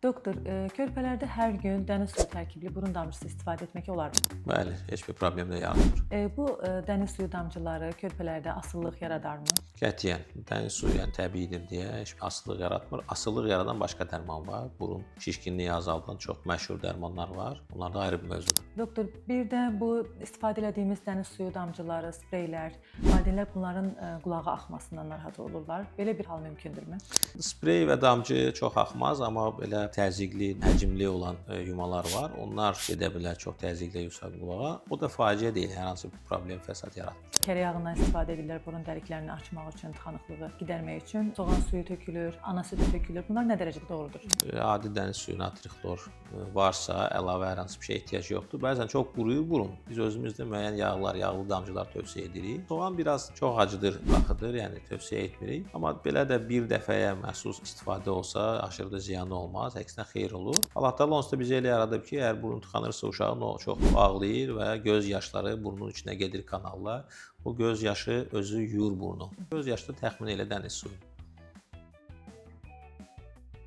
Doktor, körpələrdə hər gün dəniz suyu tərkibli burun damcısı istifadə etmək olarmı? Bəli, heç bir problem də yaratmır. Bu dəniz suyu damcıları körpələrdə asıllıq yaradarmı? Qətiyyən, dəniz suyu yəni təbiidir deyə heç bir asıllıq yaratmır. Asıllıq yaradan başqa dərman var. Burun şişkinliyi azaldan çox məşhur dərmanlar var. Bunlar da ayrı bir mövzudur. Doktor, bir də bu istifadə etdiyimiz dəniz suyu damcıları, spreylər, valideynlər bunların qulağa axmasından narahat olurlar. Belə bir hal mümkündürmü? Sprey və damcı çox axmaz, amma belə təzyiqli, həcmli olan yumalar var. Onlar gedə bilər çox təzyiqli yüksək qulağa. O da faciə deyil, hər hansı bir problem, fəsad yaratmır. Kərə yağından istifadə edirlər burun dəliklərini açmaq üçün, tıxanıqlığı gidərmək üçün. Soğan suyu tökülür, ana südü tökülür. Bunlar nə dərəcədə doğrudur? Adi dəniz suyu, natri xlor varsa, əlavə hər hansı bir şeyə ehtiyac yoxdur. Bəzən çox quruyur burun. Biz özümüzdə müəyyən yağlar, yağlı damcılar tövsiyə edirik. Soğan biraz çox acıdır, axıdır, yəni tövsiyə etmirik. Amma belə də bir dəfəyə məxsus istifadə olsa, aşırı da ziyanı olmaz, əksinə xeyir olur. Allah-Taala onsuz da bizə elə yaradıb ki, əgər burun tıxanırsa uşağın o çox ağlayır və göz yaşları burnun içinə gedir kanalla. O göz yaşı özü yuyur burnu. Göz yaşı da təxmin elə dəniz suyu.